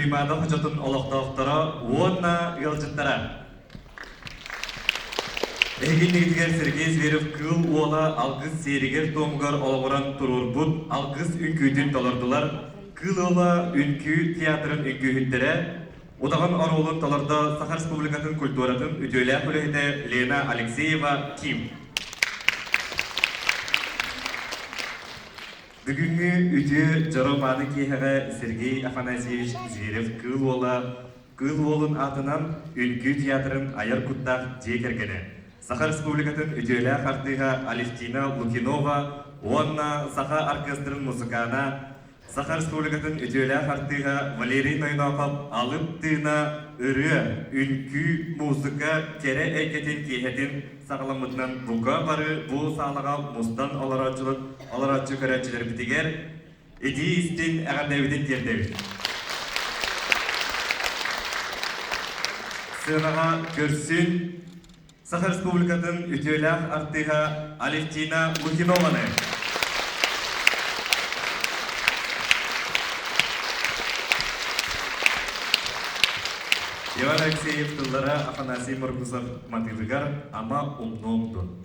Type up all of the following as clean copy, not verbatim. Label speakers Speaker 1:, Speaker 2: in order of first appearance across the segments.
Speaker 1: туймада хожотун олохтоохтора уонна ылжыттара. Эгиннигитигер Сергей Зверев кыл уола алгыс серигер томгар олоғыран турурбут алгыс үнкүйтін толардылар. Кыл ола үнкү театрын үнкүйттере. Удаган аролун таларда Саха Республикатын культуратын үтөлә күләһидә Лена Алексеева Ким. Бүгүнкү үтө жарыманы киһәгә Сергей Афанасьевич Зверев кыл олун атынан үнкү театрын аяр куттак жекергене. Саха Республикатын үтөлә хартыга Алевтина Лукинова, Уанна Саха оркестрын музыкана Саха Республикатын үтөлә хартыга Валерий Найнаков алып тына ыры үнкү музыка тере әйкетен киһәтен сағаламытынан буга бары бу сағалаға мустан аларачы көрәтчілер бітігер эти истин әғандәвіден тердәвід. Сынаға көрсін Саха Республикатын үтөлә хартыга Алевтина Лукинованы. Иван Алексеев тылдара Афанасий Маркусов матылыгар ама умномдун.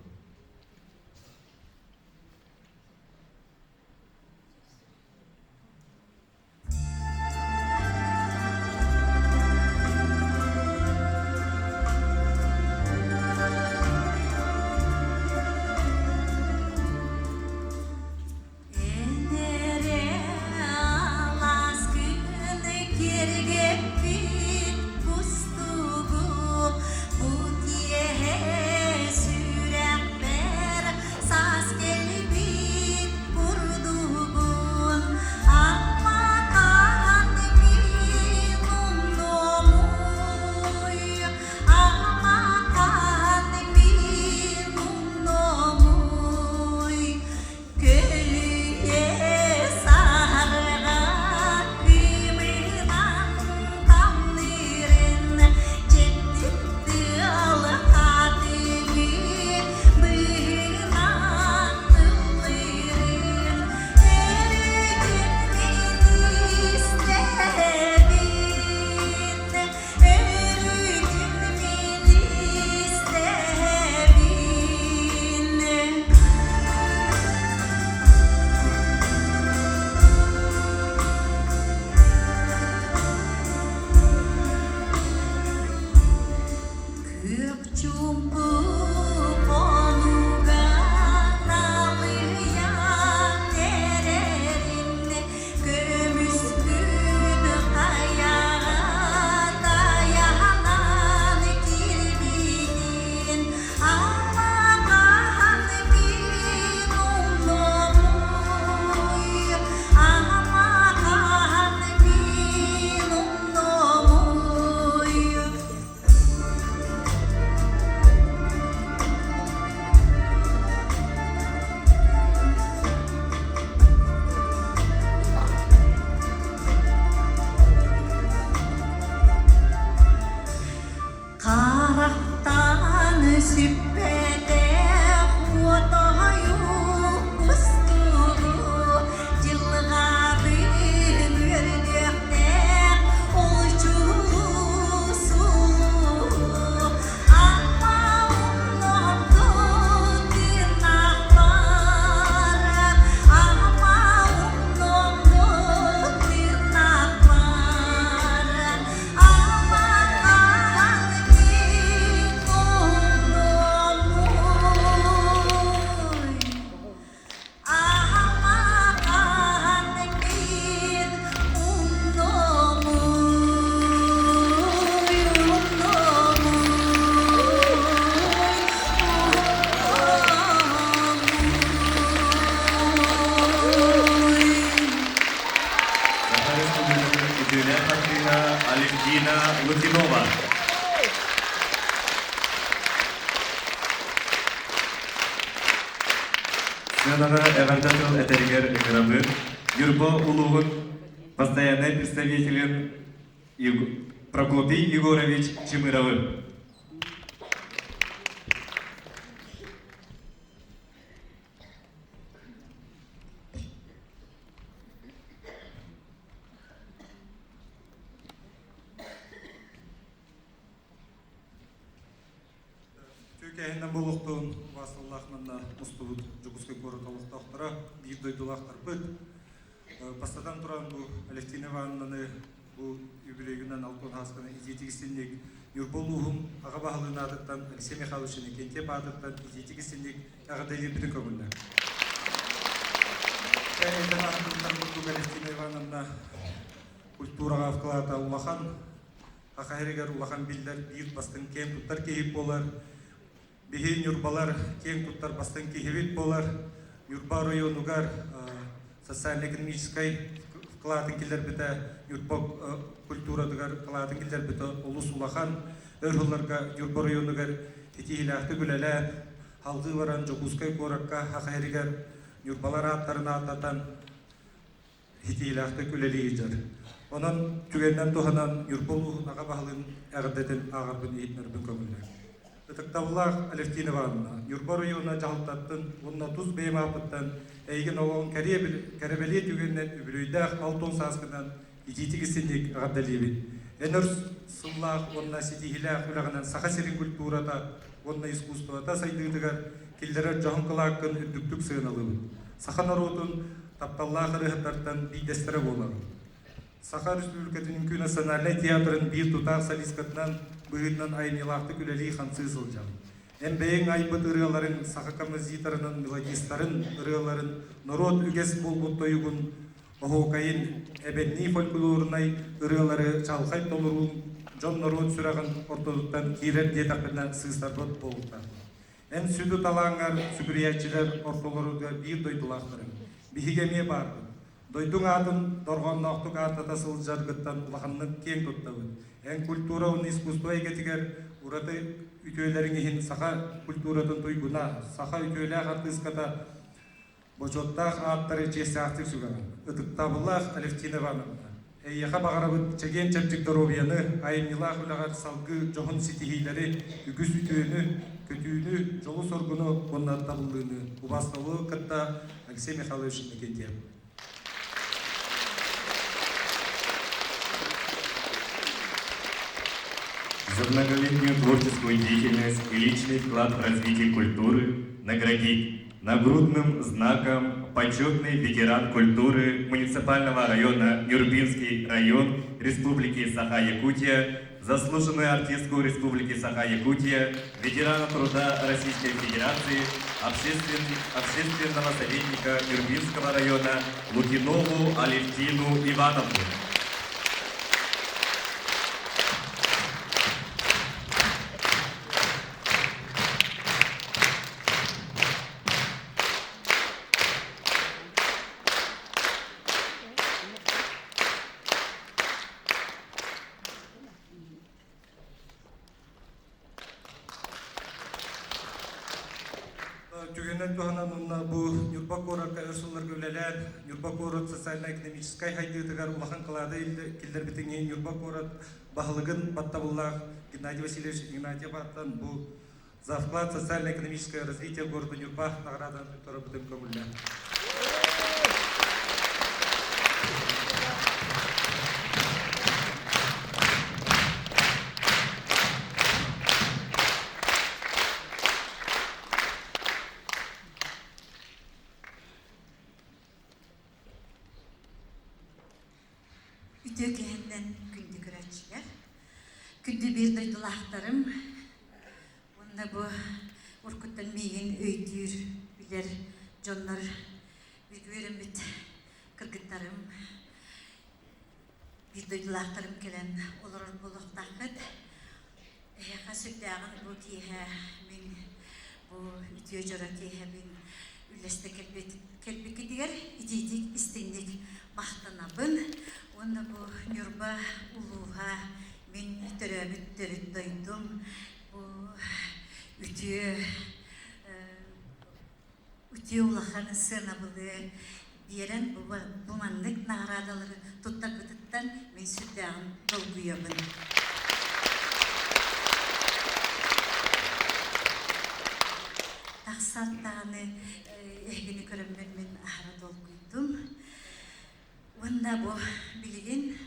Speaker 1: Алевтина Лукинова. Сценаға әғардатыл әтәрігер әкірабы, Юрбо Улуғын постоянный представителен Прокопий Егорович Чемыровы.
Speaker 2: Тәһеннән болуқтуын Васыллахнанна Мустубут Жугускай Коротолық доктора бир дойдулақтар бүт. Бастадан тұран бұл Алевтина Ивановнаны бұл юбилейгінен алтын хасқаны изетігістенек Юрболуғым аға бағылын адыттан Алексей Михайловичыны кентеп адыттан изетігістенек ағадайлы бүтін көмілді. Әйден ағадыттан бұл Алевтина Ивановна культураға вклада улахан Ақайрегер улахан билдер бир бастың кем туттар кейіп болар. Бихин юрбалар кем туттар бастың кейіп болар. Юрба районугар социально-экономической вкладын келер біті, юрба культурадығар вкладын келер біті улус улахан. Өрхуларға юрба районугар тетейлақты күләлі, халғы баран Жогускай коракка Ақайрегер юрбалар аттарына аттатан тетейлақты күләлі ежер. Онан түгеннен туғанан юрболуғын аға бағылын әғірдетін ағарбын ейтінербін көмілер. Үтіктавылақ Алевтина Ивановна, юрба районына жағылтаттын, онына тұз бейім апыттан, әйген оғын кәребеле түгеннен үбірейдәқ алтон сасқынан итетігісіндек ағабдалебін. Әнір сыллақ, онына сетихиләқ үлағынан сақа серін культурата, онына искусствата сайдығдығар, келдері жағын қылаққын үддіктік сығыналыбын. Сақа народын тапталлақ ұрығыттартан бейдестірі болар. Саха Республикатын үмкін национальный театрын бир тутақ солисткатынан бұғытынан айнелақты күләлі қансы сылжам. Әмбейін айбыт ұрығаларын, саха композиторының мелодистарын ұрығаларын, народ үгес болбут тойығын, оғуқайын әбенни фольклорынай ұрығалары чалқай толыруын, жон народ сүрағын ортодықтан кейрер детақпынан сыстарбыт болуқтар. Ән сүді талаңар, сүгіриятчілер ортоларыға бир дойдылақтырын. Бихигеме барды. Дойдың атын дорғаннақтық артата сылжарғыттан ұлақанның кен тұттауын. Ән культура ұн искусство әйгетігер ұраты үтөйлерің ехін сақа культуратын тұйгуна, сақа үтөйләқ артысқата божоттақ аттары жесі ақтық сүгаған. Үтіктабылақ Алевтина Ивановна. Әйеға бағарабыт чеген чәпчік дұробияны, айынилақ үлағар салғы жоғын сетихейлері, үгіс үтөйіні, көтүйіні, жолу соргыны, оннат табылдığını, ұбастауы қытта Алексей Михайлович Мекентьев.
Speaker 1: За многолетнюю творческую деятельность и личный вклад в развитие культуры наградить нагрудным знаком почетный ветеран культуры муниципального района Нюрбинский район Республики Саха-Якутия, заслуженную артистку Республики Саха-Якутия, ветерана труда Российской Федерации, общественного советника Нюрбинского района Лукинову Алевтину Ивановну.
Speaker 2: Түгеннен туғанан онна бұл Нюрбак оракка өрсулар көлелер, Нюрбак орат социально-экономическай хайдыдығар улахан қылады келдер бітіңен Нюрбак орат бағылығын баттабыллақ Геннадий Васильевич Игнатьев аттан бұл за вклад социально-экономическое развитие города Нюрбак наградан тұры бүтін көмілі.
Speaker 3: Ütөкеһенден күнді көрәтшілер. Күнді бір дойдылақтарым. Онда бұ ұрқыттан мейін өйдір білер жонлар бір көрім біт кіргіттарым. Bir duydularım gelen olur buluqtaqıd. Eğer sürdağın bu tihe min bu ütüye jora tihe min üleste kelbeki diğer ididik istendik mahtanabın. Onu bu nürba uluha min töröbüt doydum. Bu ütüye ulaqanı sığınabılı diyen bu manlık nagradaları tuttak bıtıttan men sürdağın dolguyabın. Taqsattağını ehgini körümden men ahara dolguydum. Onda bu bilgin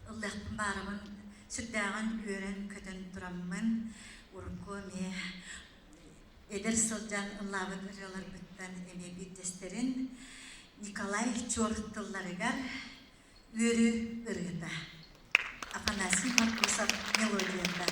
Speaker 3: Allah'ın barımın sürdağın öğren kötün duramın. урку ме эдер сылжан ыллабыт ырылар бүттен эме биттестерин Николай Чорттылларыгар өрү ырыта. Афанасий Маркусов мелодията.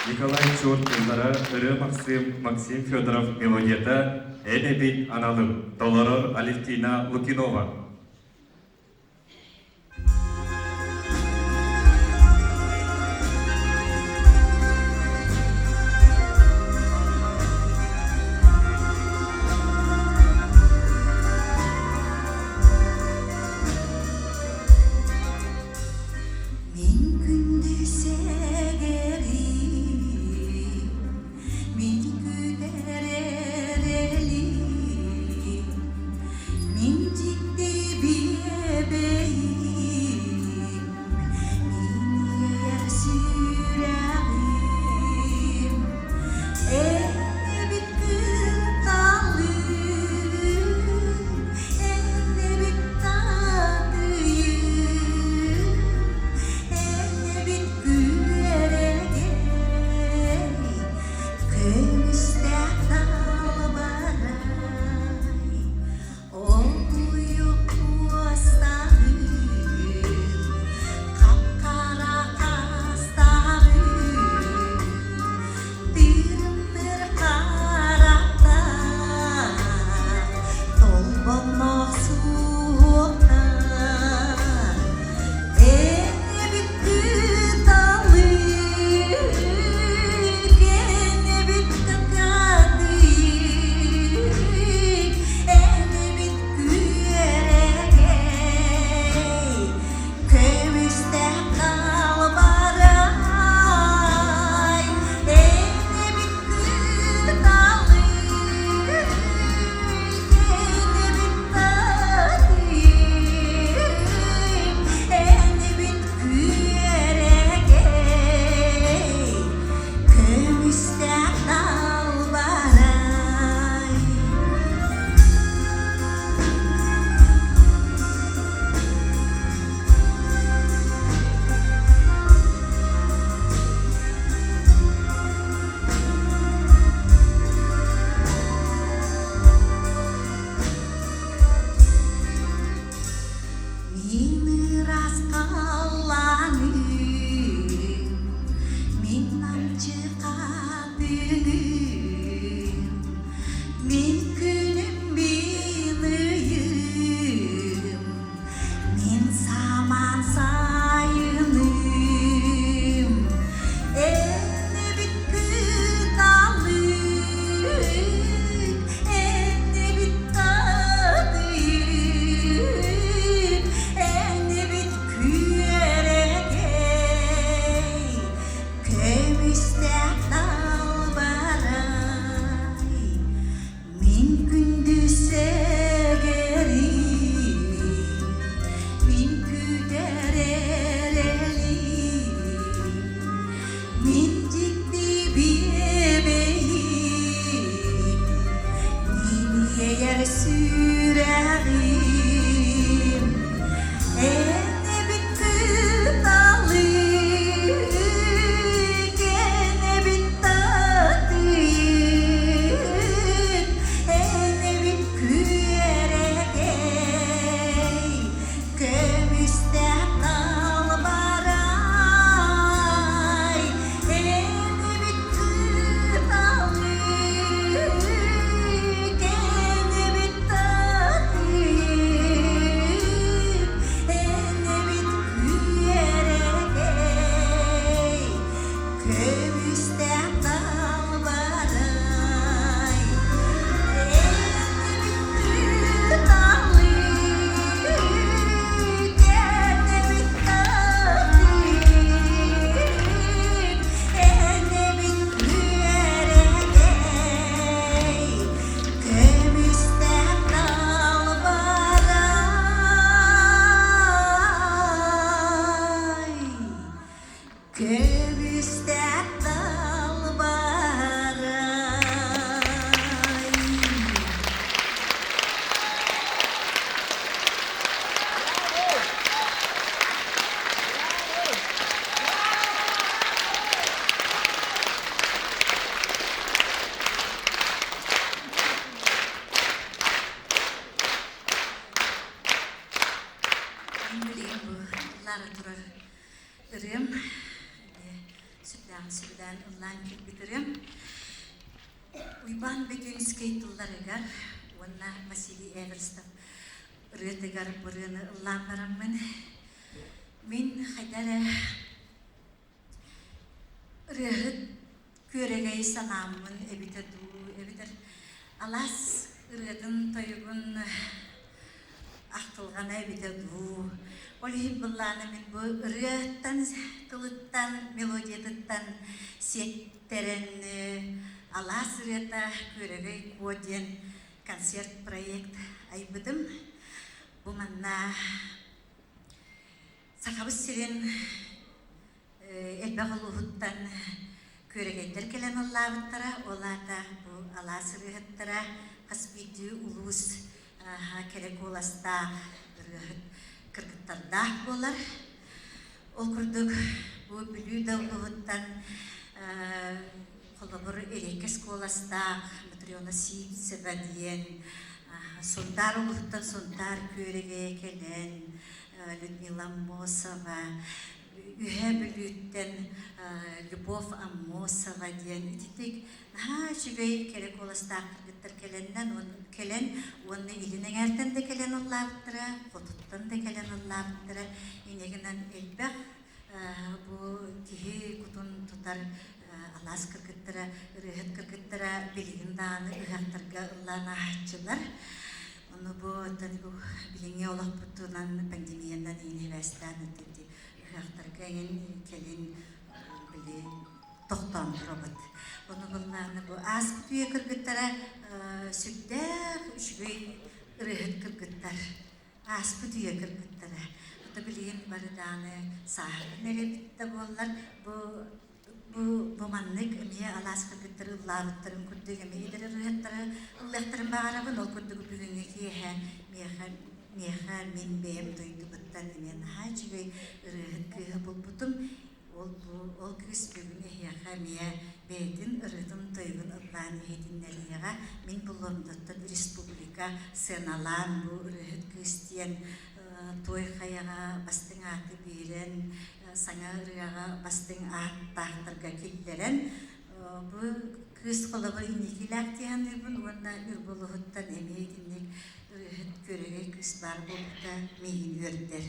Speaker 1: Николай Чорттыллара ыры Максим Федоров мелодията «Эбебит аналым» Толорор Алевтина Лукинова.
Speaker 3: Minjik di Уйбан бекенскей тулларыгар, онна Василий Эверстов рытыгар бұрыны ылланарымын. Мен хайдары рыгыт көрегей санамын эбитер алас рыгытын тойгун ақтылғана эбитер ду. Олихи бұлланы мен бұл рыгыттан, кылыттан, мелодиятыттан сеттерен алас рыгыта көрегей коден концерт проект айбыдым. Бұманна сақабыз сирен элбағылуғыттан көрегендер келен оллағыттара, оларда бұл аласы рыгыттара қаспиді улуыз керек оласта кыргыттарда болар. Ол күрдік бұл бүлі дауғыттан қолабыр эрекес коласта Матриона Сивцева дейін сондар олықтан сондар көреге келен Людмила Мосова, үйе біліттен Любовь Амосова дейін. Үтетік, жүгей керек оласта ақыргыттар келен, оны илінің әртен де келен оллағыттыра, қотыттан да келен оллағыттыра. Енегінен әлбәқ бұл кихи күтін тұтар алас кіргіттіра, үрігіт кіргіттіра білігін дағаны ұғақтарға ұллана хатчылар. Оны бұл біліңе олақ бұттынан пандемиядан ене вәстан өтеді. Үғақтарға келен білі тоқтан тұрабыд. Оны бұлланы бұл аз күтуе кіргіттіра сүттәқ үшгей үрігіт кіргіттар. Аз күтуе кіргіттіра. Бұты білігін барыданы сағырын әлі бітті болар. Bu manlık emiye alaska gittirir, lavıttırın kürdük emiye ileri rüyatları, ıllahtarın bağırabın ol kürdük bugünkü kiyehe, miyeha min beyem duydu bıttan emiye nahacı ve rüyat kıyı bulbutum, ol kız bugün ehyaha miye beydin, rüyatın duygun ıllahın hedinleriyaga, min bulunduttan Respublika senalan bu rüyat kıstiyen toy kayaga bastın atı biren, sana rüyaga bastın аттақтарға келдерен. Бұл күз қолабы инекіләк дейінді бұл, онда үрболығыттан әмейдіңдік көреге күз бар болықта мейін өрдер.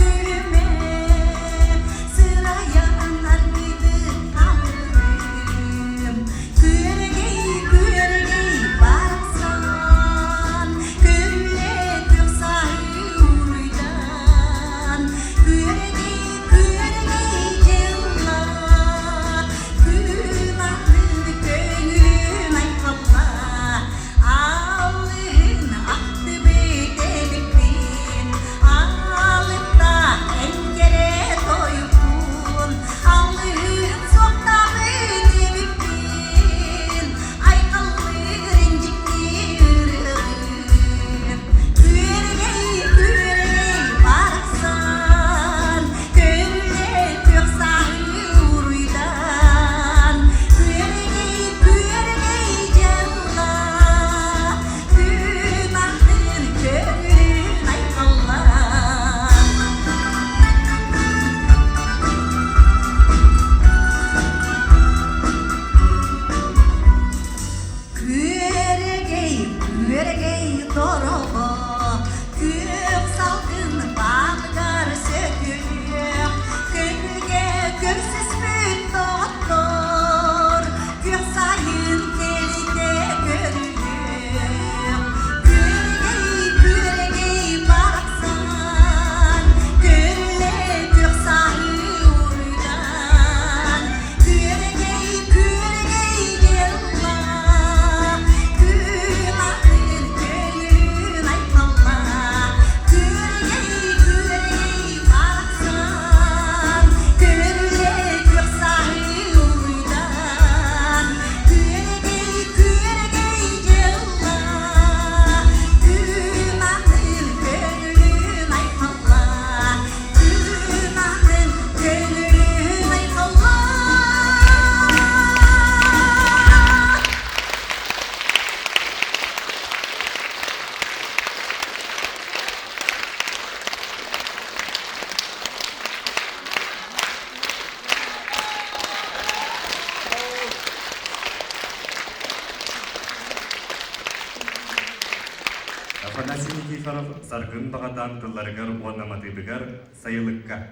Speaker 4: Gülme
Speaker 1: Афанасий Никифоров саргын бағадан тылларыгар уаннаматыбыгар сайылыкка.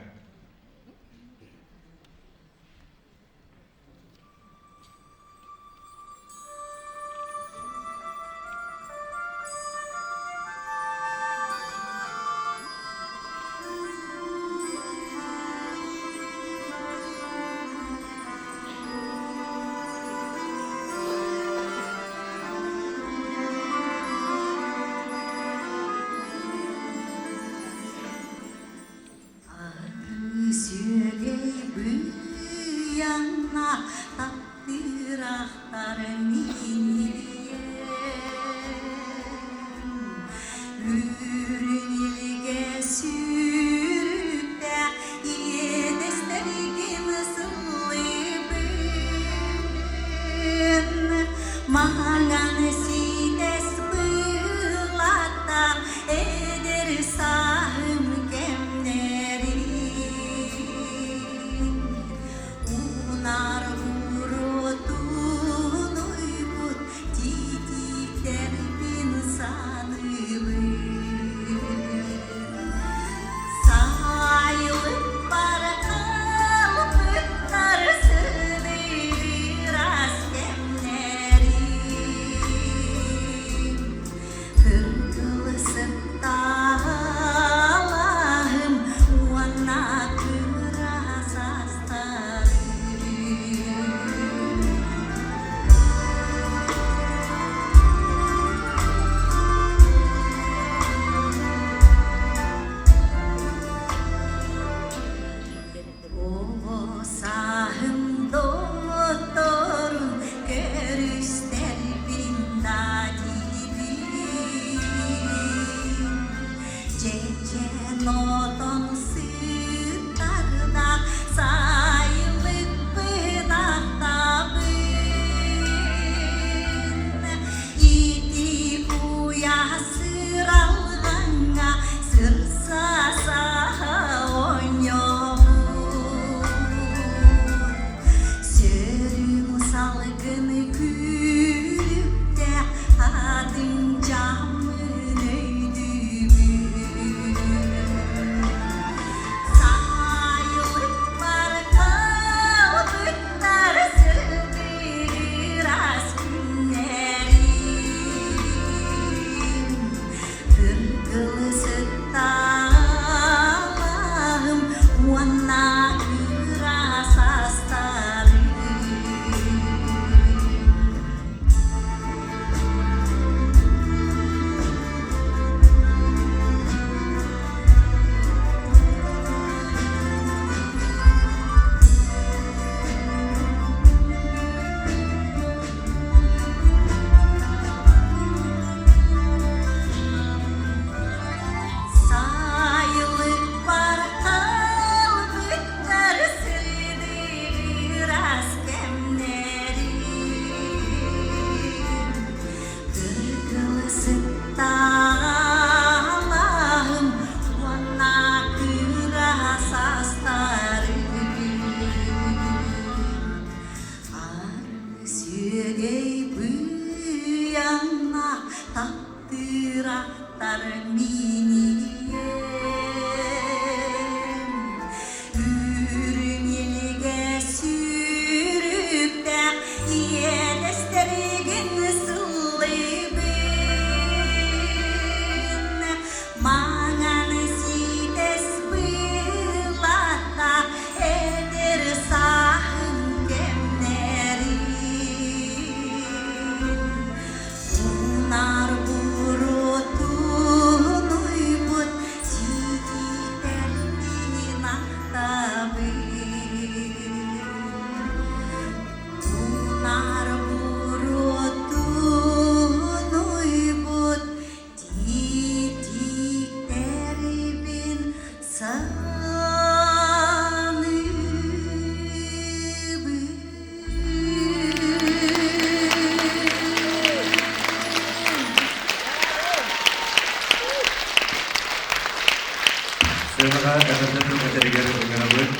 Speaker 1: Semaga dapat menjadikan pengaruh.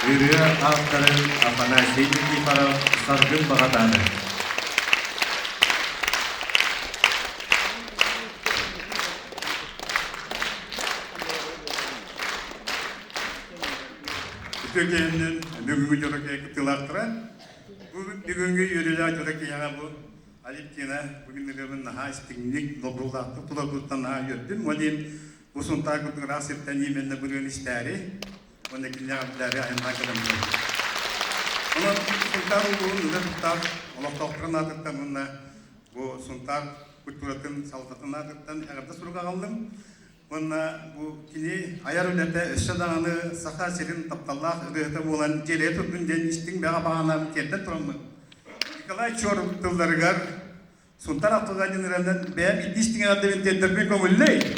Speaker 1: Iriya aftaran Afanasim Nikiforov sargın bagatanı.
Speaker 4: Türkiye'nin bugünkü coğrafya kıtılaktıra. Bu bugünkü yürüyüşler coğrafya bu Aliptina bugünlerin daha istinlik lobrulatı tulakuttan daha yürüdüm. Olayım bu suntar kutun rasipten yemenle bugün işleri. Ondaki yapıları ayından kadar. Ama suntar olduğunu da tutar. Allah toprağın adıktan bununla bu suntar kültüratın saltatın adıktan herhalde soruğa aldım. Bununla bu kini ayar ülete ışıdağını sakar serin taptallah ürete olan cereye tutun den iştin beğa bağanam kende turamı. Nikolay Çoruk'tullarıgar suntar haftadan generalden beğen bir iştin adı ben tendirmek omülley.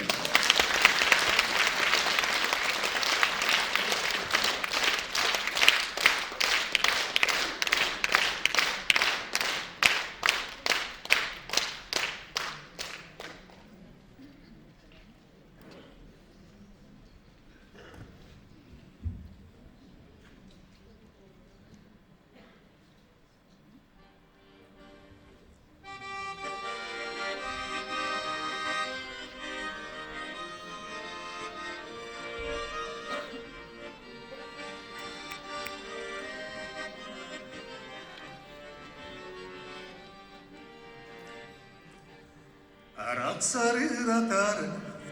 Speaker 4: Arak sarıratar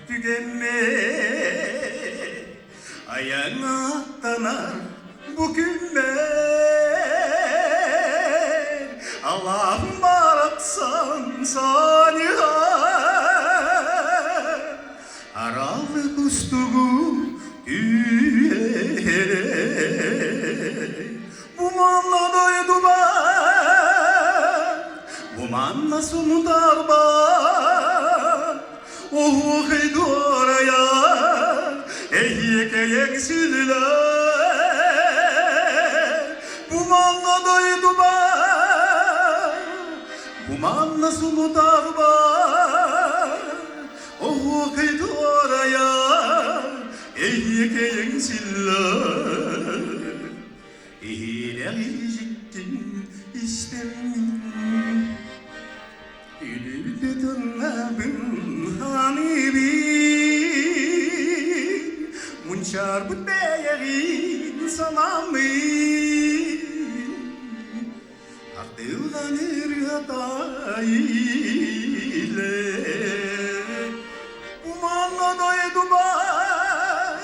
Speaker 4: tükenme ayağına tanar bu günler Allah'ım baraksan saniha aralı kustuğum bu manla doydu ben bu manla sonu darba Oh, que dora ya, que yeksiler. Bu manla doydu ben, bu manla sunu darba. Oh, que dora ya, que yeksiler. İlericiktin istemim. Ülülü dönmem hani bir Munçar bu değerin sanamı Akıllanır yatayla Bu manla doydu ben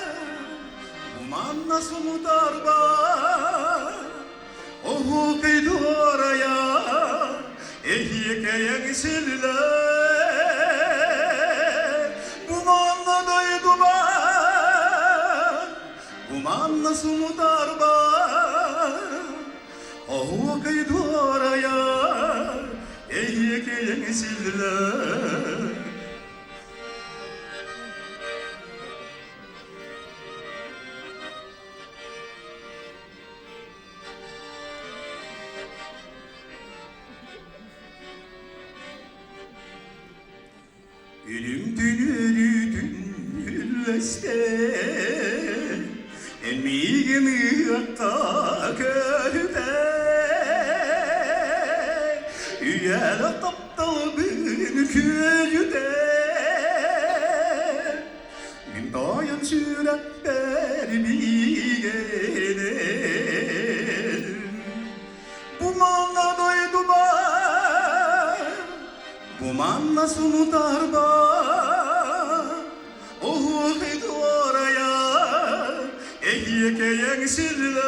Speaker 4: Bu manla sonu darba Oh kıydı oraya que yeksiler Bu manla doydu ben Bu manla sunu darba Oh kıydı oraya que yeksiler Ölüm dünürüdün hülleste Emmigimi yatta köyde Üyel taptal bir köyde Min dayan sürekler bir gelir Bu manla doydu ben Bu manla sunu darba Oh kıydı oraya que yeksiler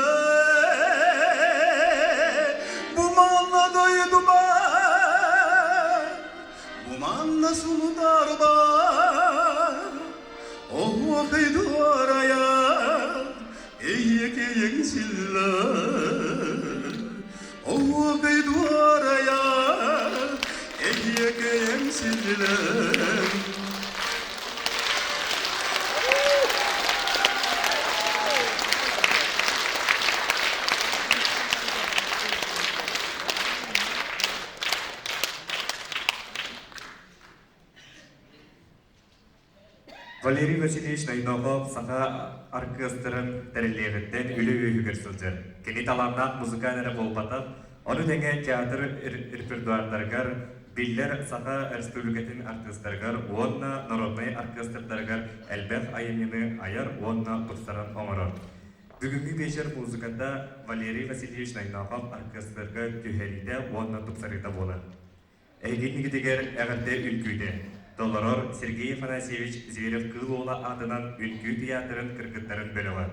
Speaker 4: Bu manla doydu ben Bu manla sunu darba Oh kıydı oraya que yeksiler Oh kıydı oraya que yeksiler
Speaker 1: Валерий Васильевич Найнохов саха оркестрын тәреллегіттен үлі өйігір сылжыр. Кені таламнат музыканері болпатып, оны деңе театр репертуарларгар, биллер саха республикатын артистларгар, онна народный оркестрдаргар әлбәқ айымыны аяр, онна тұстарын оңырыр. Бүгінгі вечер музыкада Валерий Васильевич Найнахов оркестрға түйәліде онна тұпсарыда болы. Әйгетнігі дегер әғірде үлкүйді. Долорор Сергей Афанасьевич Зверев Кылуола адынан үлкүй театрын кіргіттарын бөлігі.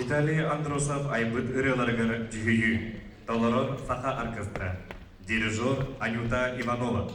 Speaker 1: Виталий Андросов айбыт ырыларыгар жүйі. Толорон Саха оркестра. Дирижер Анюта Иванова.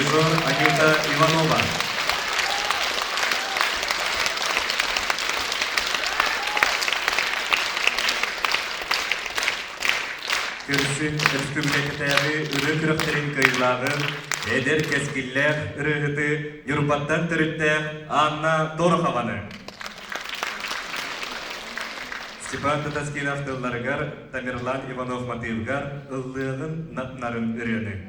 Speaker 1: дирижер Анита Иванова. Кырсын республикатары үрі күріқтерін кыйлағын, әдер кәскілләр үріғіті Юрпаттан түріттәр Анна Торохованы. Степан Татаскинов тылларыгар, Тамерлан Иванов Матылгар ыллығын натнарын үрені.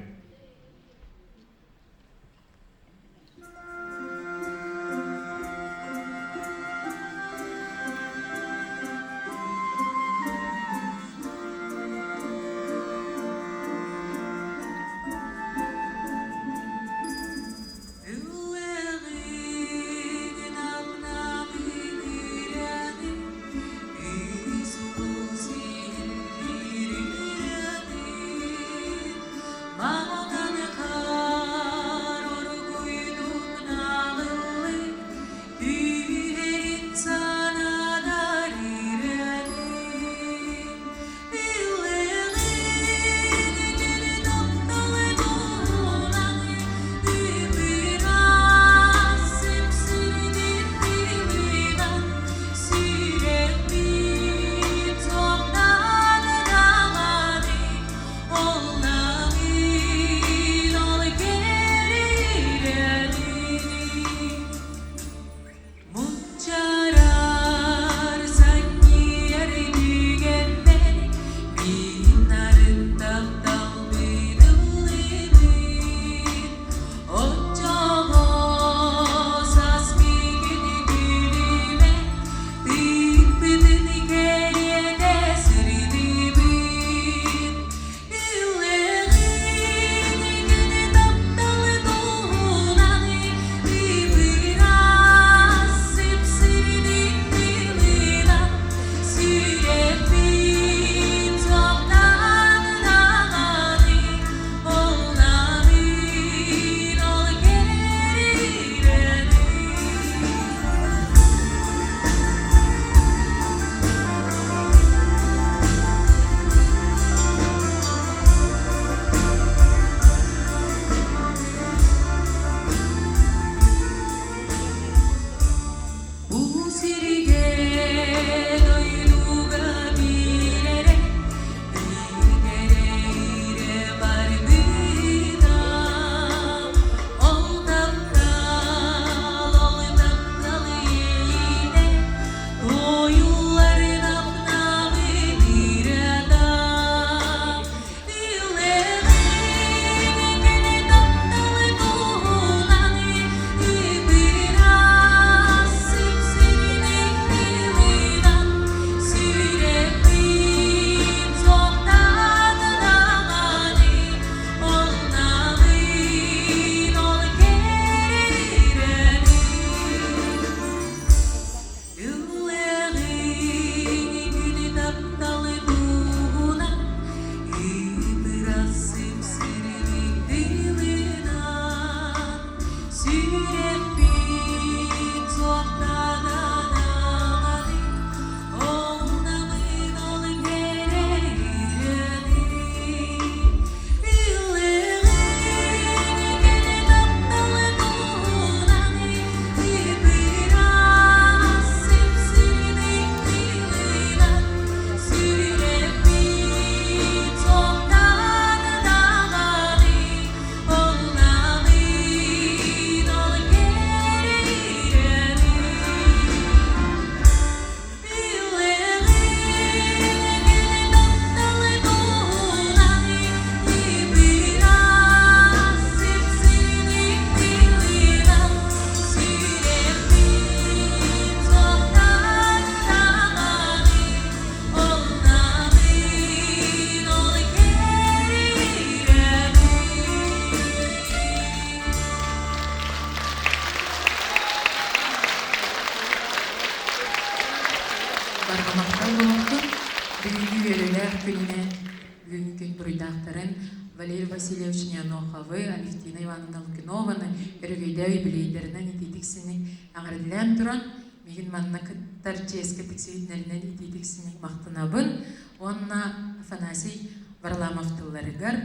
Speaker 5: Валерий Васильевич Няноховы, Алевтина Ивановна Лукинованы, Эргейдеви билейдеринен ититиксини аңырдилен туран, мегин манна кыттар ческа тиксевитнеринен ититиксини мактанабын, онна Афанасий Варламов тылларыгар,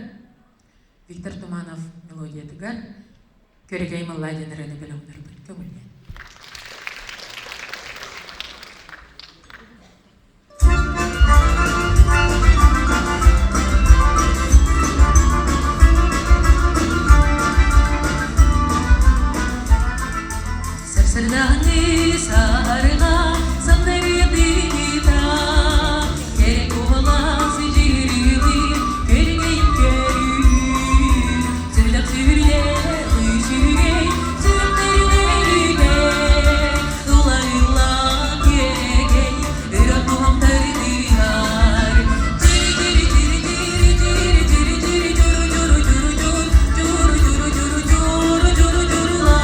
Speaker 5: Виктор Туманов мелодиятыгар, Körөгей маллайденерени белоңнарбын көңүлмен. Сарсарданы сарыга сандары дыта керек боласы жирими көргейим көрү сүрлөп сүрлө үйсүгей сүрөптөрүнө улайла кегей үрөп тугамдары дыар жири жири жири жири жири жири журу журу журу журу журу журу журу журу журула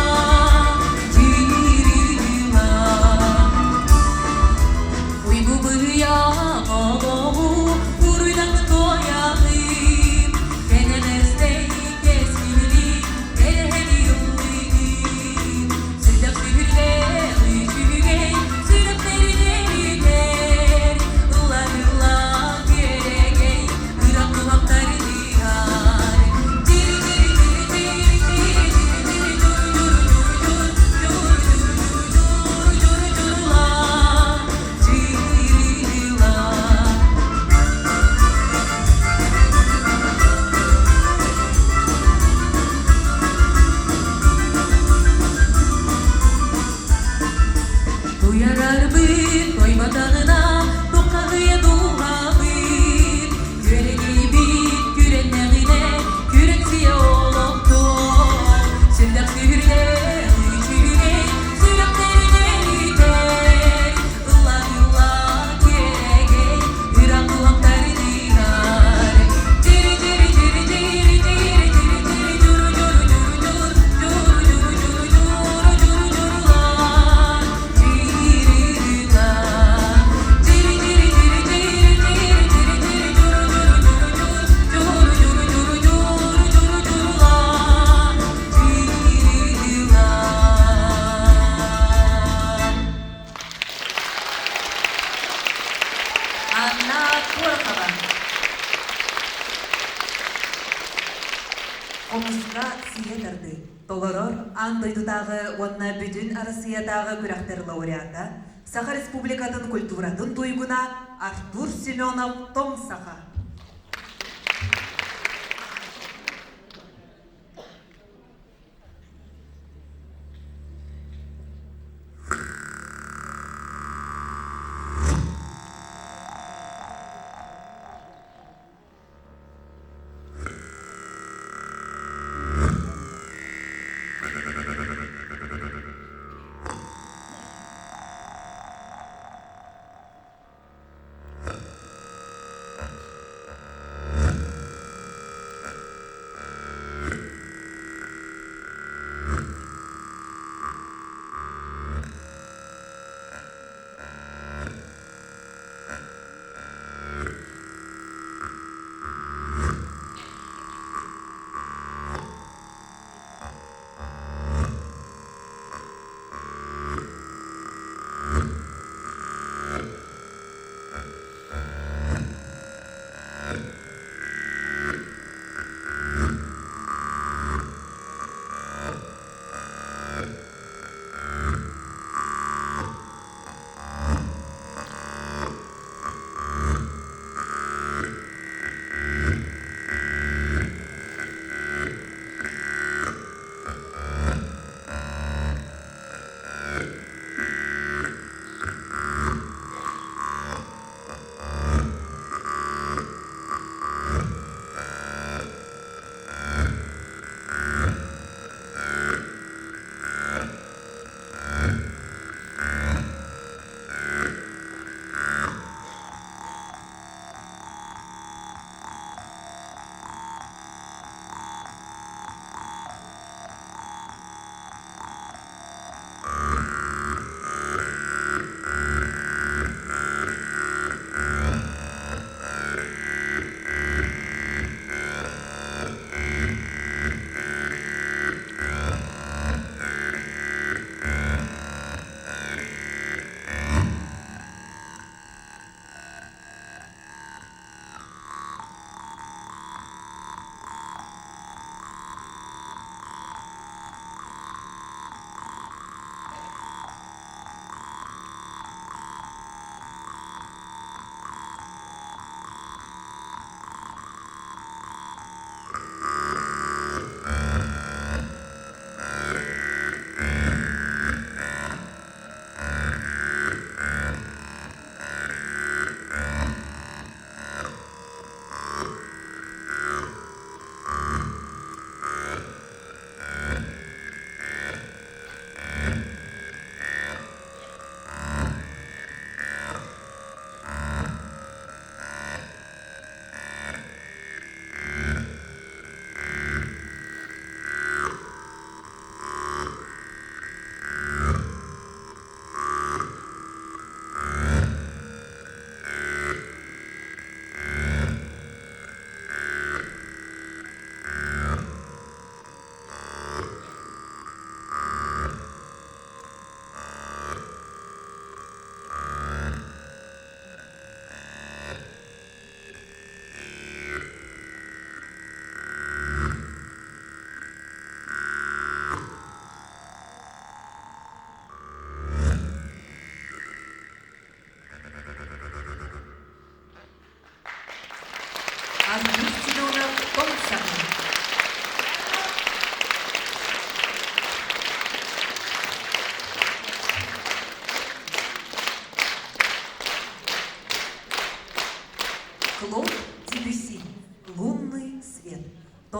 Speaker 6: Омусқа сиедерді. Толорор андойдудағы онна бүтін арасиядағы күрәқтер лауреата, Саха Республикатын культуратын туйгуна Артур Семенов Том Саха.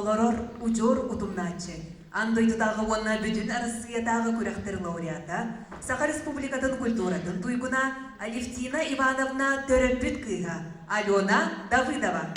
Speaker 6: толорор ужор утумначы. Андойдутағы онна бүдін Россиятағы күрәқтер лауреата, Саха Республикатын культуратын туйгуна Алевтина Ивановна Төрөппүт кыйга, Алена Давыдова.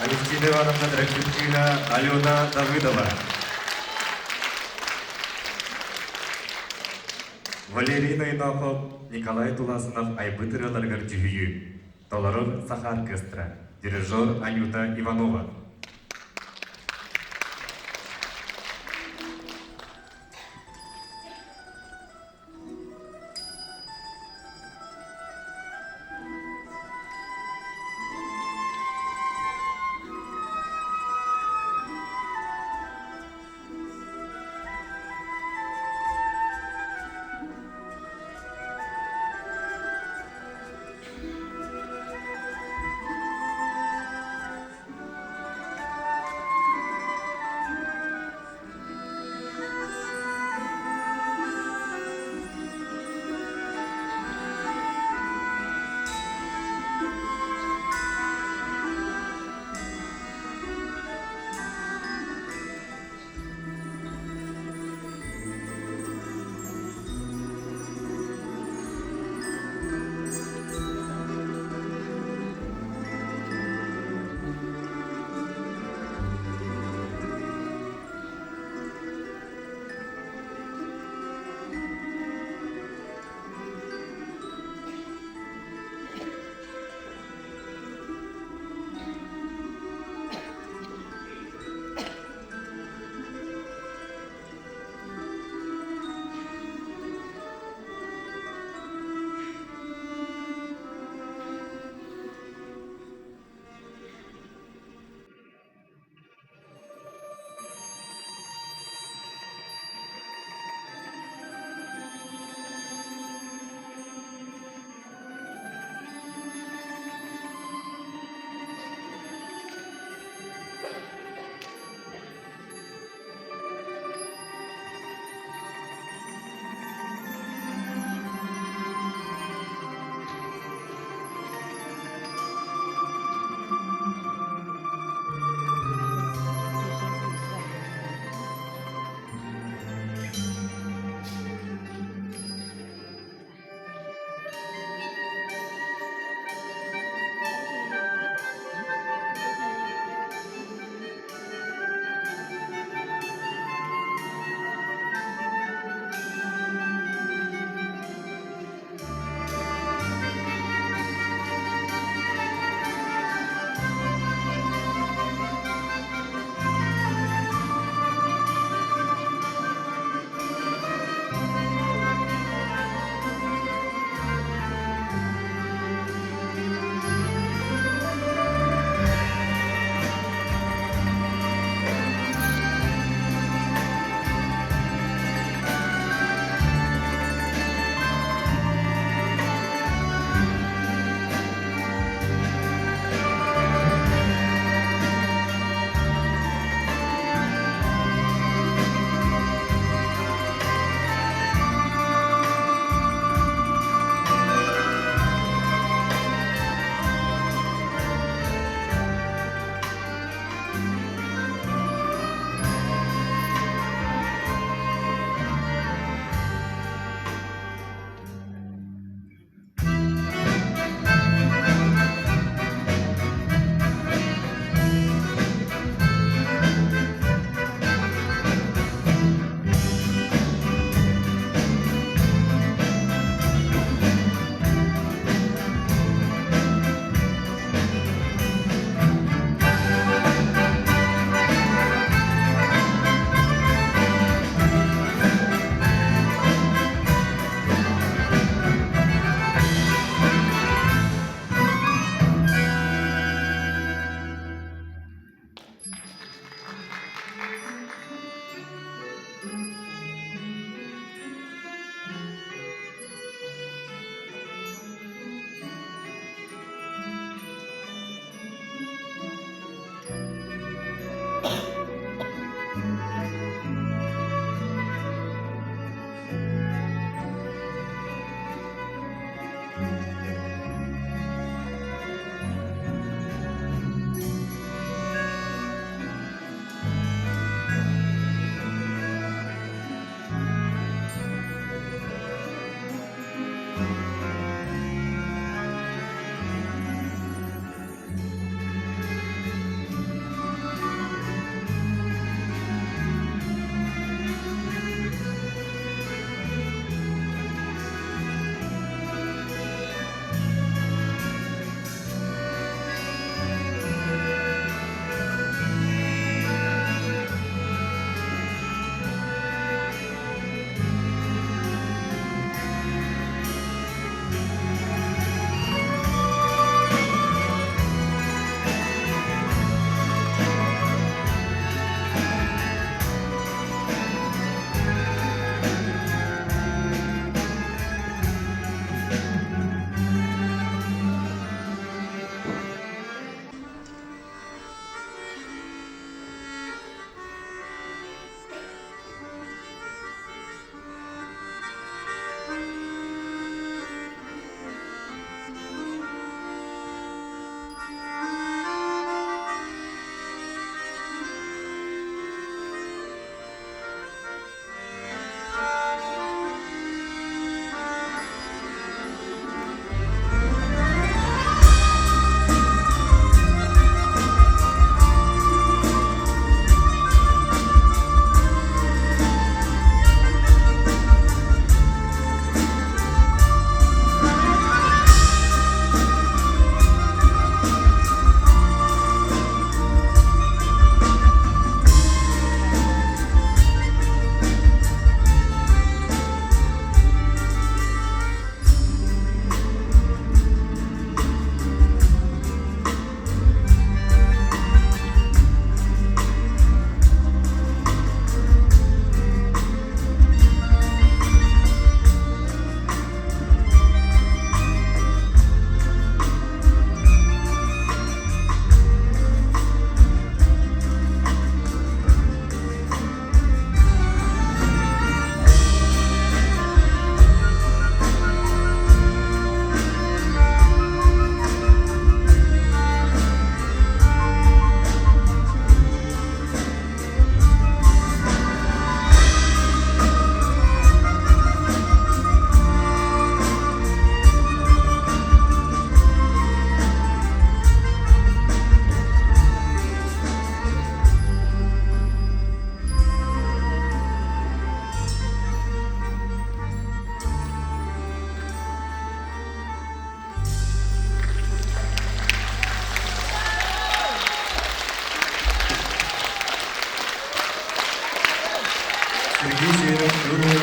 Speaker 1: Алевтина Ивановна Драгчуткина, Алена Давыдова. Валерий Инохов, Николай Туласынов айбытыраларгар жүхүйі. Толорор Сахар оркестра. Дирижер Анюта Иванова.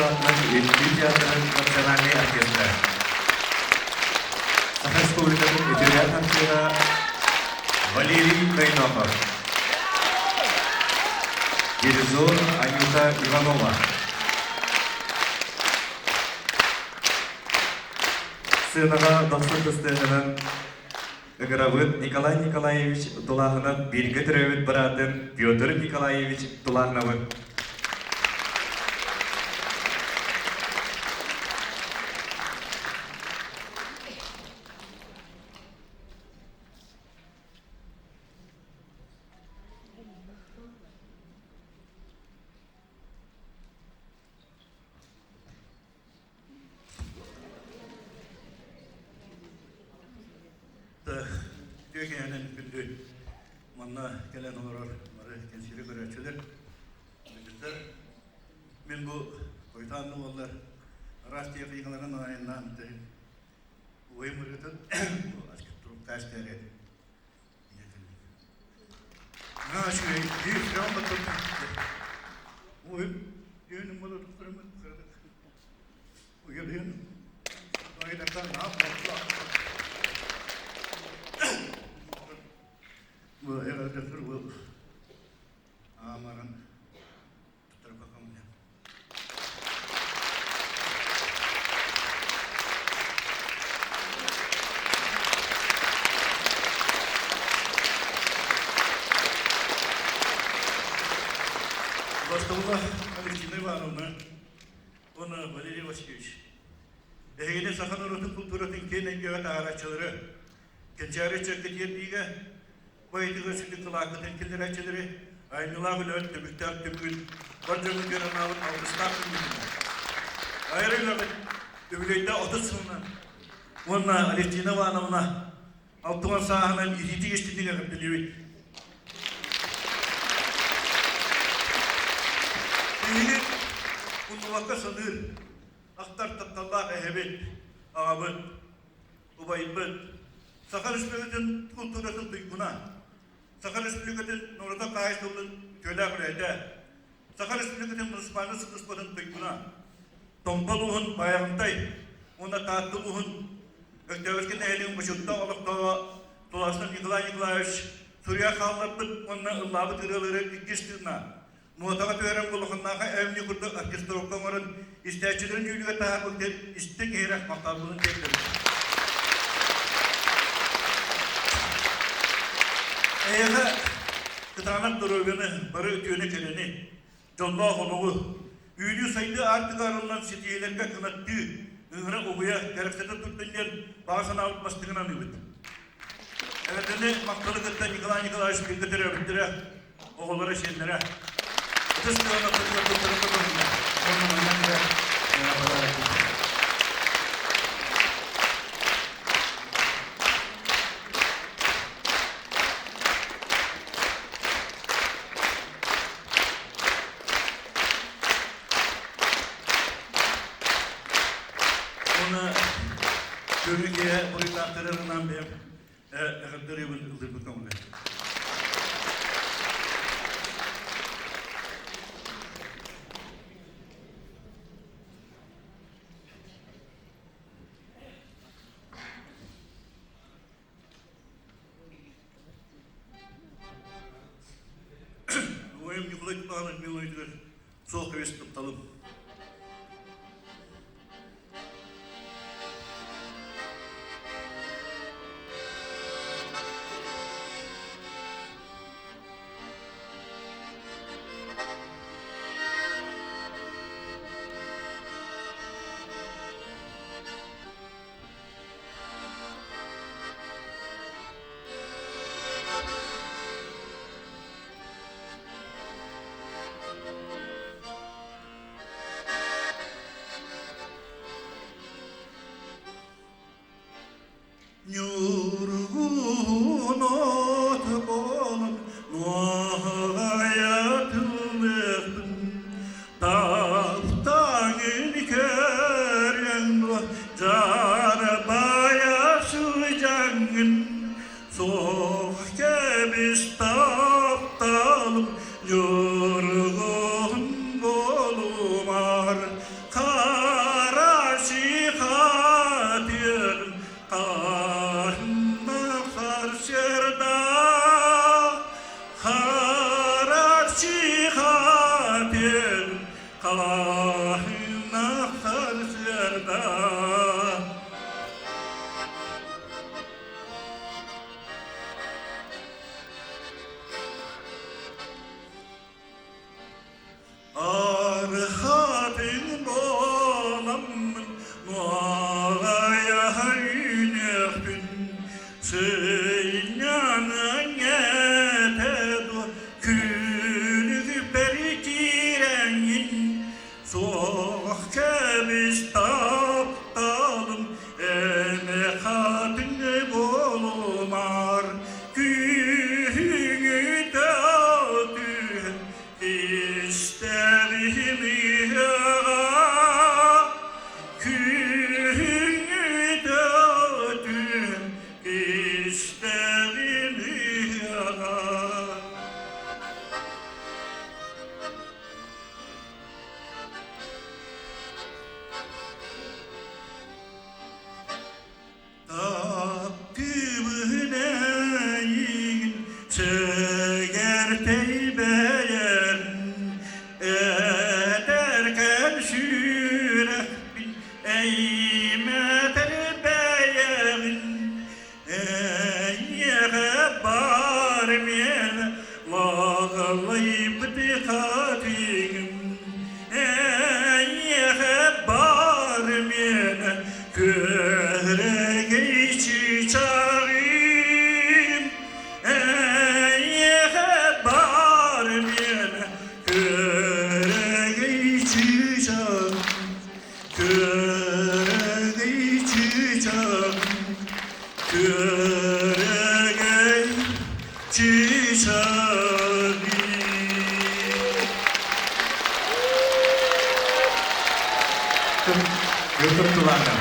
Speaker 1: Uşağı'nın Ülkü Tiyatro'nun Nasyonalny Orkestri. Saha Respublika'nın Ötürüyen Tanrı'ya Валерий Гайнаков. Дирижер Анюта Иванова. Сынаға 90 Ыгыравыт Николай Николаевич Тулахынов белгі түрәвіт баратын Петр Николаевич Тулахновын.
Speaker 4: Türkiye'nin gündü manna gelen olur, kendisini göreçilir. Bizler, ben bu koytanlı oğullar, Rastya yıkılarının ayından oyun üreten bu aşkı durup gazeteleri. Ha şey, bir falan da tuttum. Oyun, yönüm bunu tutturmak kırdık. Uyuyor yönüm. Ayakta ne yapmak? Bu herhalde bu amarın tutar bakalım ya. Başkanlar Alexey Ivanovna, ona Valeri Vasilevich. Ehine sahan orası kulturatın kendi göğe araçları, kençare çektiği diye Baytığı sütü kılakı tenkiler açıları, aynıla bile tübükler tübükün, barcamı gören avın avdıslar tübükün. Ayrıca tübüleyde otuzsunlar. Onunla Alexey Ivanovna, altıma sahanan iriti geçtiğini görüntülüyor. Ehine, bunu vakka sanır, aktar tattallar ehebet, ağabey, ubayibet, Sakar Respublika'nın kulturasının duyguna, Sakar Respublika'nın orada kayıtlı'nın köle kurayda, Sakar Respublika'nın Müslümanı sıkışmanın duyguna, Tompaluğun bayağındayım, ona tatlıluğun, Ökteveskin ehlinin başında olup da dolaştan Nikolay Nikolaevich, Suriye kallarının onunla ıllabı tırıları ikistirna, Muhtakat öğren bulukundaki evni kurdu orkestra okumarın, isteçilerin yürüye tahakkuklar, istek eğrek maktabının tekleri. Eğer kıtanak duruvunu, barı ötüğüne keleni, canlı holuğu, ünlü sayıda artık arılan sitiyelerine kınattı, ıhra obuya gereksede tuttuğundan bağısına alıp bastığına nübet. Evet, öyle maktalı kıtta Nikolay Nikolaevich bilgileri öbüttüre, oğullara şenlere, Tıskı ona kırıya tutturup tuttuğunda, onun önüne Türkiye politikatlarından bir ekipleri bildirmek oldu. Oyun yıkılayıp bağlı bir oyuncular soğuk hevesi tutalım. Yorgun ot bolum, hayatım verdim. Taftan ilkeryen var, carabaya sucangın. Soğuk kebis taftalım, yorgun bolum ar. Kalahına karşıda Arhatın bolamın Muağaya hüynektin Seyyanın yetedu Külü berkirenin Soğuk kemiş taptalım Ene kadın bolumar Kühünü dağdın İsterim yağa Kühünü dağdın İsterim yağa Taptığımın Seger teybeyen Ederken şürek bin Eğme terbeyen Eyyege barmiyel Lağlayıp dikkatim Eyyege barmiyel Köhre çiçeğim Eyyege barmiyel Köhre çiçeğim Köhre çiçeğim Köhre çiçeğim
Speaker 1: YouTube tulanı.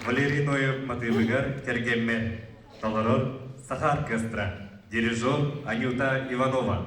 Speaker 1: Валериной Матывыгар Тергемме, Толорор, Сахар оркестра, дирижер Анюта Иванова.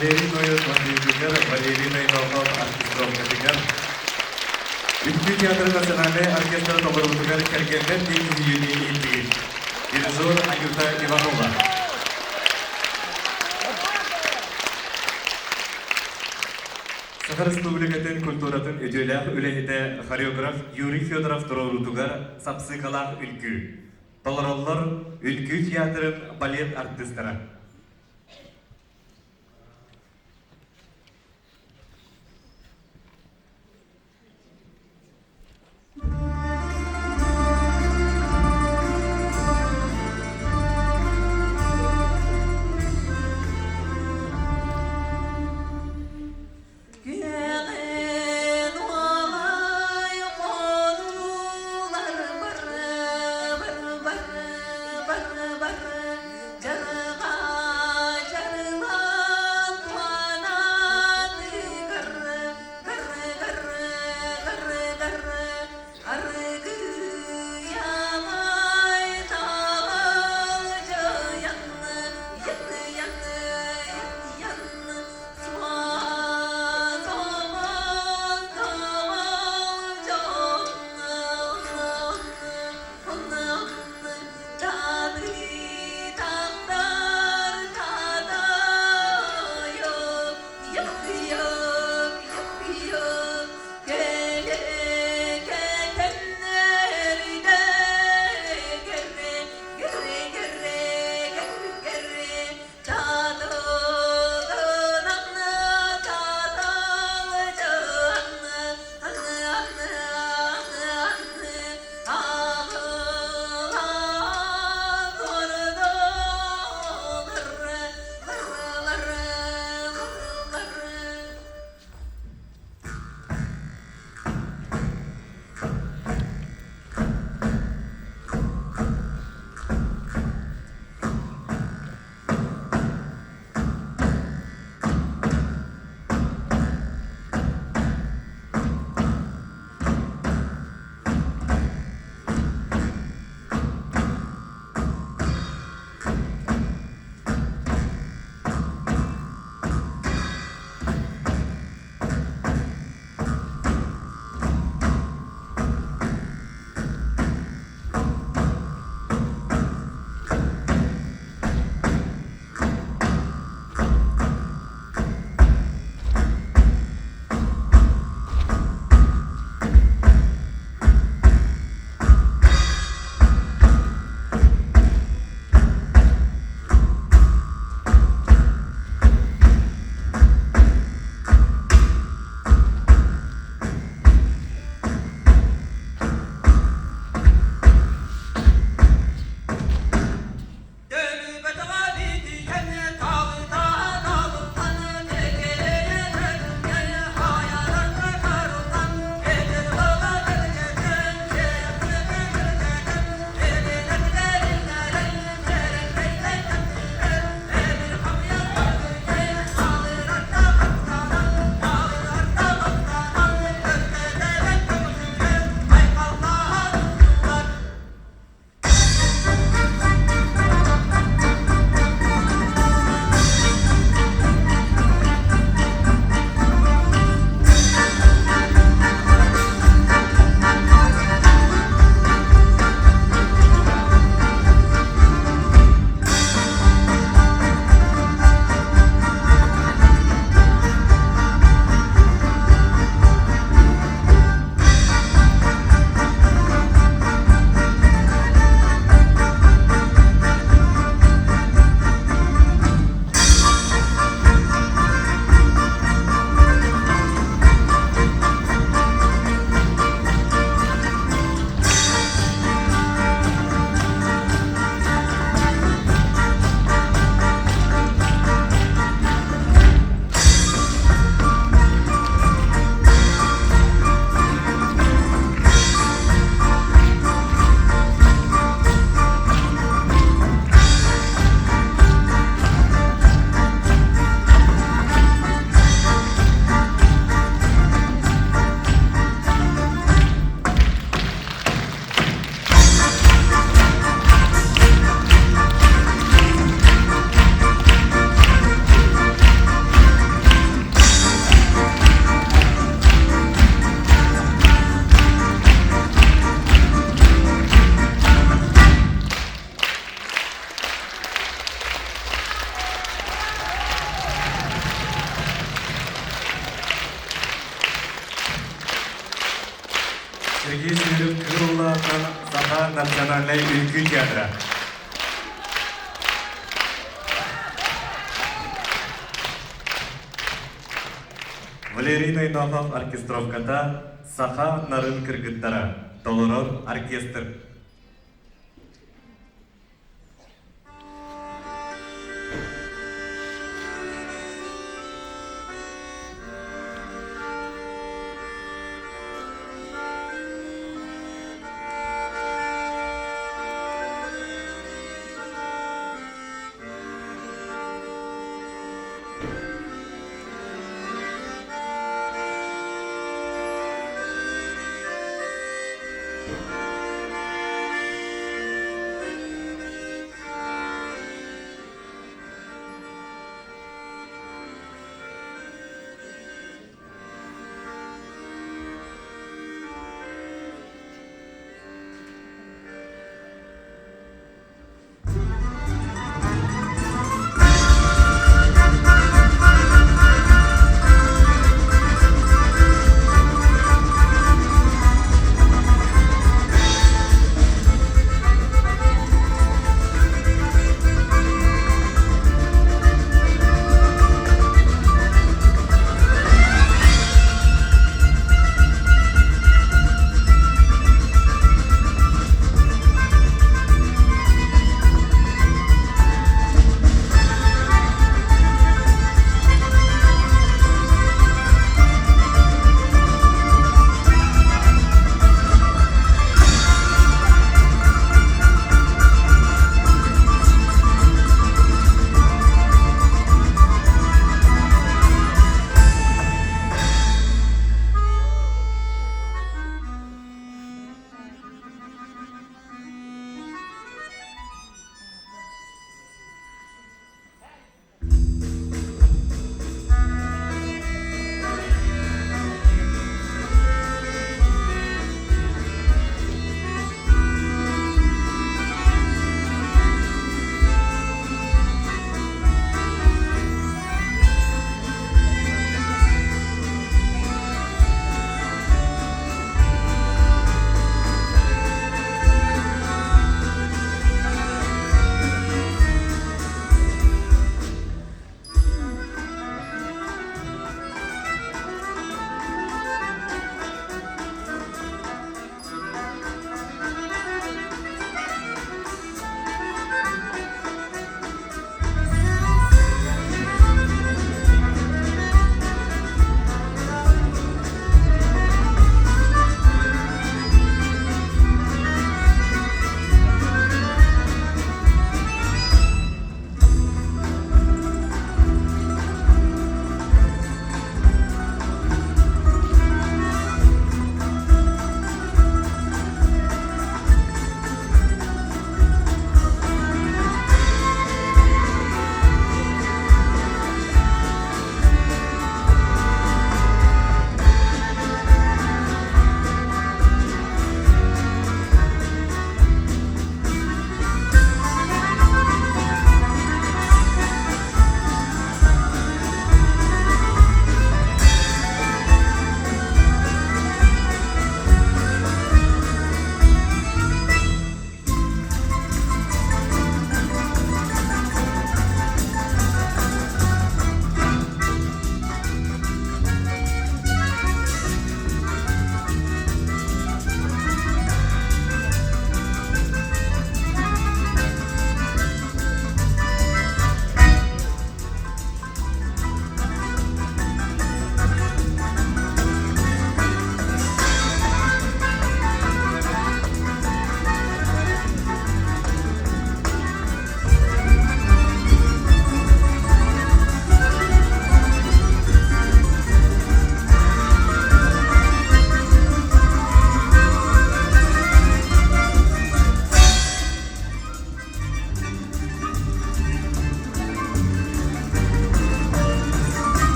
Speaker 1: Валерий Ноев Владимир, Валерий Ноев оркестровкатыгар. Үткү театры национальный оркестры толорутугар кергенден дейін үйіне елдігін. Дирижер Анюта Иванова. Сахар Республикатын культуратын өтөләк үләһетә хореограф Юрий Федоров толорутугар сапсыкалах үлкү. Толороллар үлкү театрын балет артистлары.
Speaker 6: Gülen olay konular bar bar bar bar bar jarga
Speaker 1: Улахан Саха национальный үлгү театры. Валерий Найнахов оркестровката Саха нарын кыргыттара. Толорор оркестр.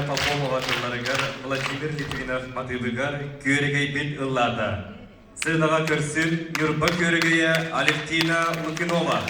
Speaker 1: Валентина Попова тылларыгар, Владимир Литвинов матыбыгар көрегей бит ыллада. Сыдага көрсүн Юрба көрегeye Алевтина Лукинова.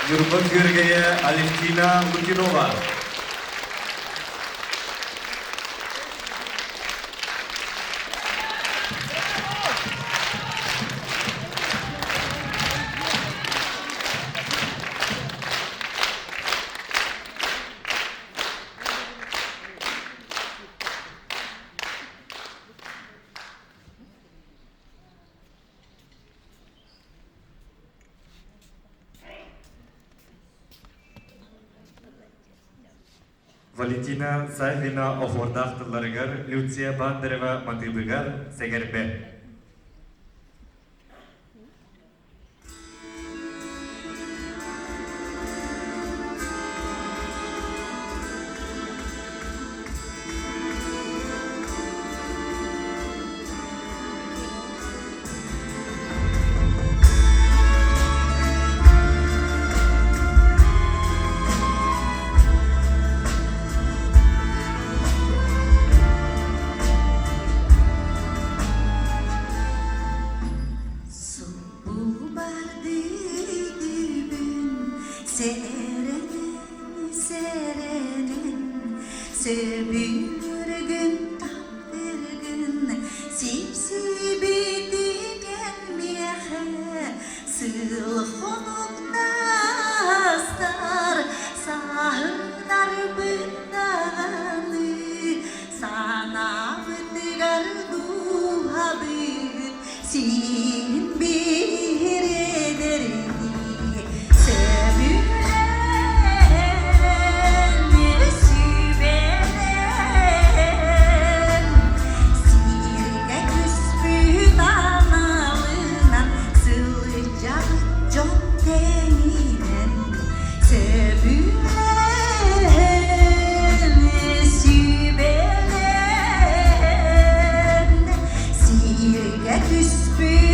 Speaker 1: Юрба көрегeye Алевтина Лукинова. Валентина Зайвина охордах тылларыгар, Люция Бандерева матыбыгар сегербе.
Speaker 3: Küspü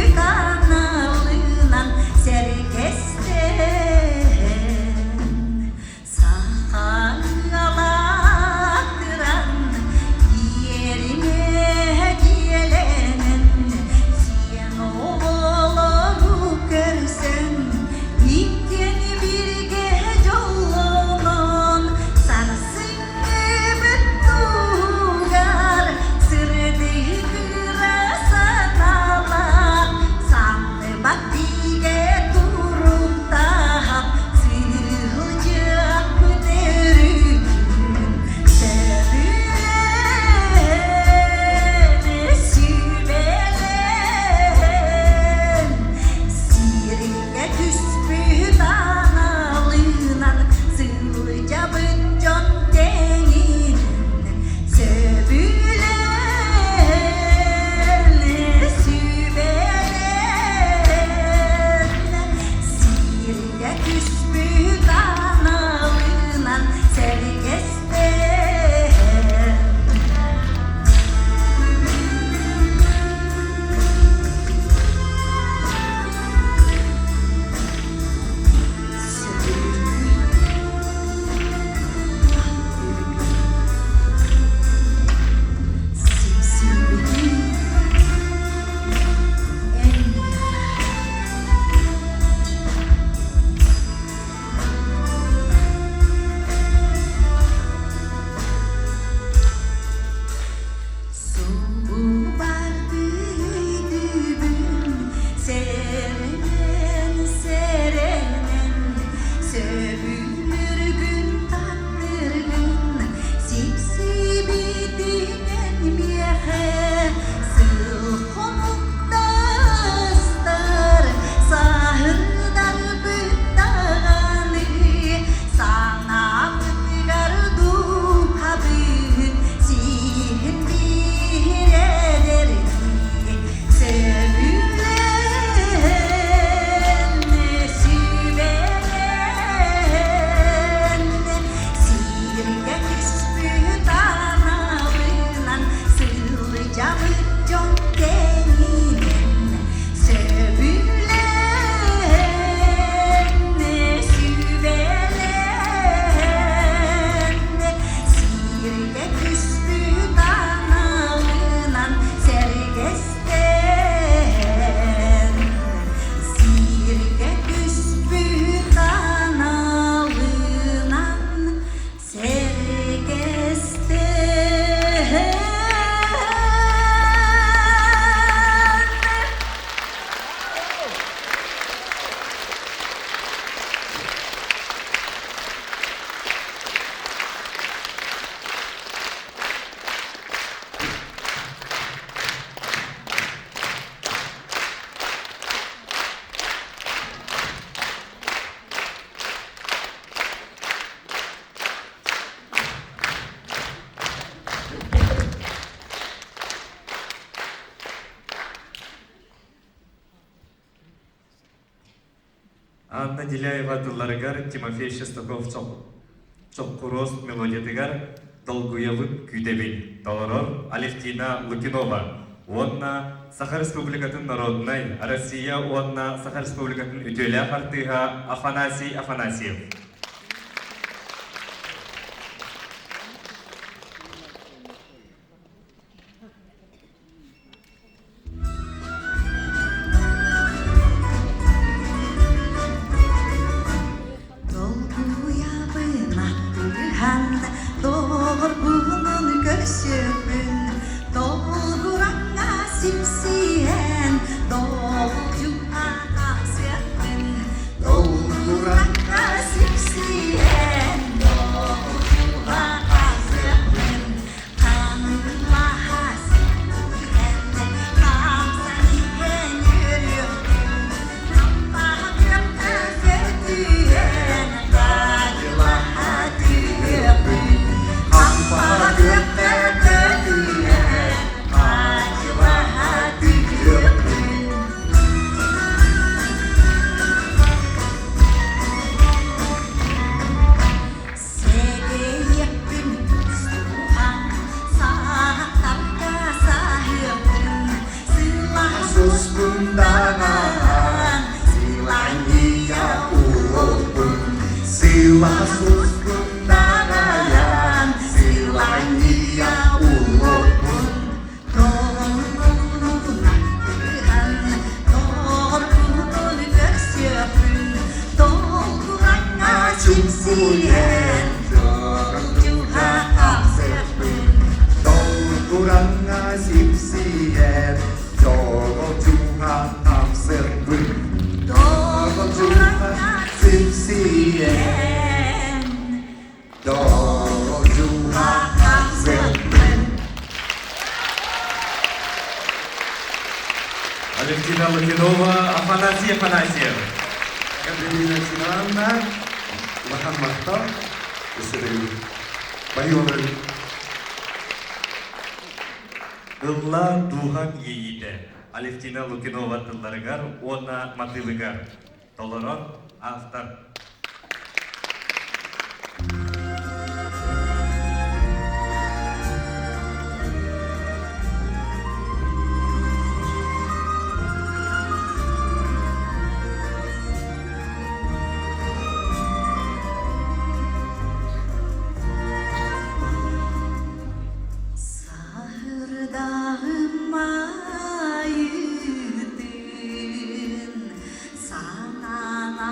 Speaker 1: Анна Деляева дылларыгар Тимофей Шестаков Чоккурос мелодиятыгар Долгуявын күдебин. Толорор Алевтина Лукинова. Онна Саха Республикатын народной, Россия онна Саха Республикатын үтелі артыға Афанасий Афанасьев. Алевтина Лукинова, Афанасий Афанасьев.
Speaker 7: Кабинина Синанна, Махаммадта, Исерин, Байонен.
Speaker 1: Дылла духан ейді. Алевтина Лукинова дылларыгар, онна матылыгар. Толорон автор.
Speaker 3: Sana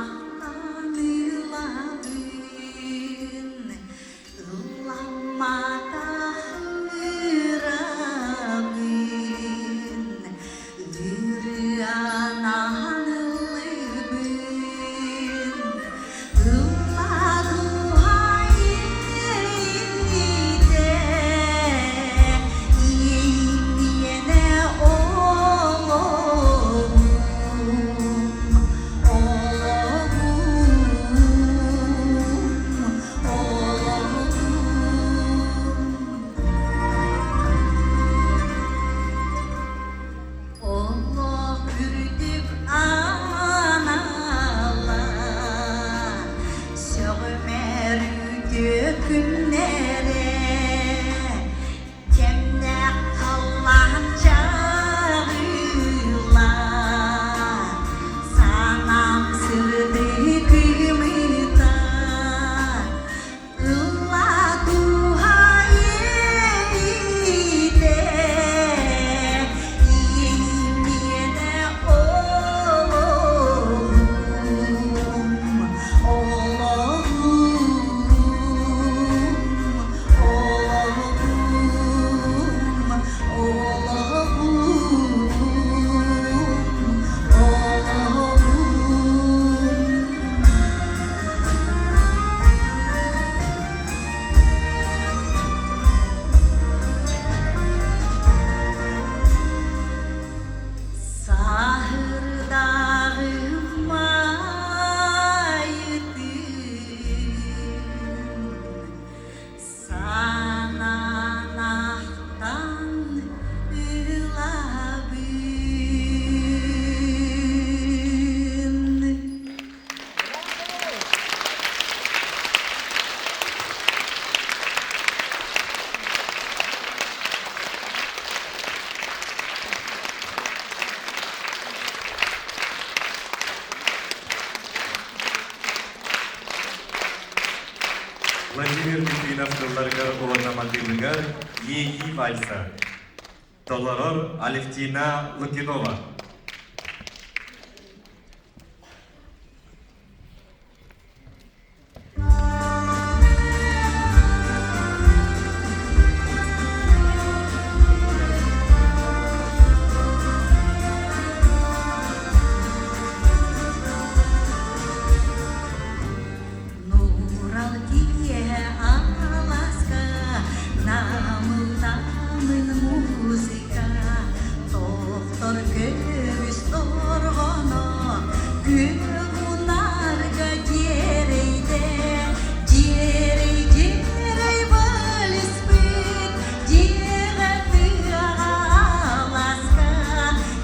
Speaker 1: сынавтылларга орнаматылыгар Еги вальса. Толорор Алевтина Лукинова.
Speaker 3: Нурал тие аласка, намылтамын музыка, тоқтор көбіс торғоно, күнарга жерейде, жерей валіспит, жереті аласка,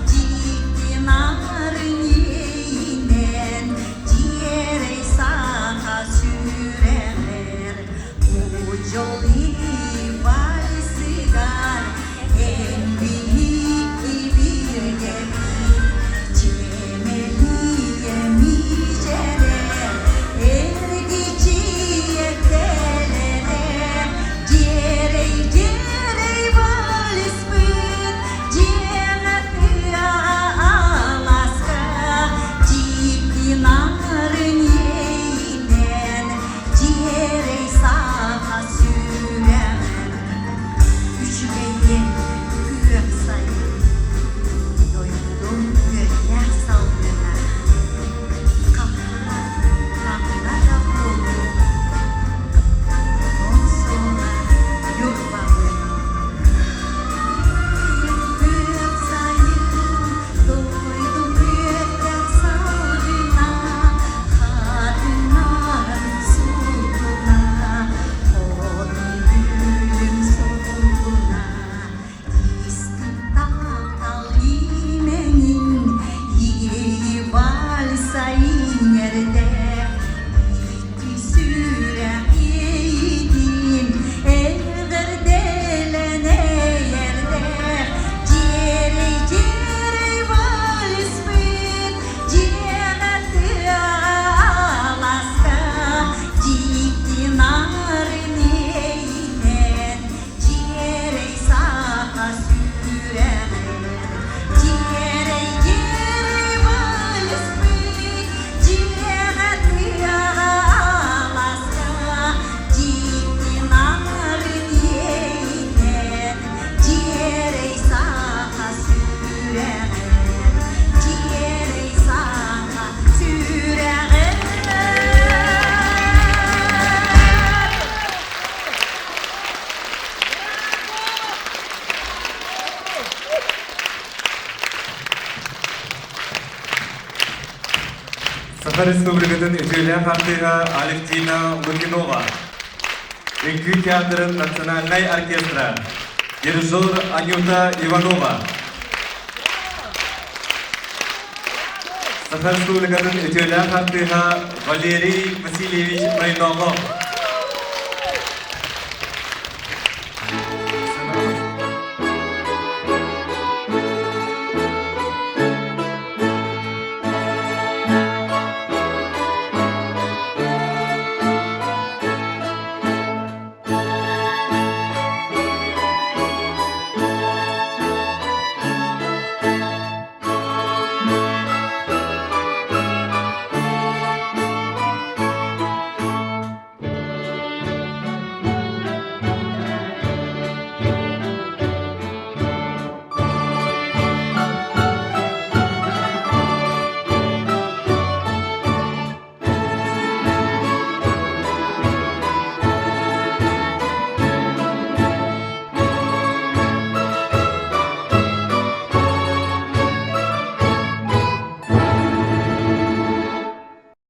Speaker 3: життинарын ейнен, жерей сақа сүрелер, ucoli valsigar, en büyük bir gemi, cemeliye micere, ergiciye telere, cerey valispit, cemeti alaska, cipinarın yeynen, cerey sağa sürer. Üçügeyin gök sayın, doydum gökler saldırına, kapılara buldum, on sonra yurtlarım. Gök sayın, doydum gökler saldırına, kadınların sultuna, odun gülüm soluna, İstiklal imenin, iyi valsayın yerde, iki süre eğdim, eğer delene yerde, cerey valispit, cereti alaska, cidinarın eynen, cerey sağa sürer, cerey valispit, cereti alaska, cidinarın eynen, cerey sağa sürer, cerey sağa sürer.
Speaker 1: Сахар Республикатын Ütülen Харты Алевтина Лукинова. Үңкү театрын Национальный оркестра. Дирижер Анюта Иванова. Сахар Республикатын Ütülen Харты Валерий Васильевич Майногов.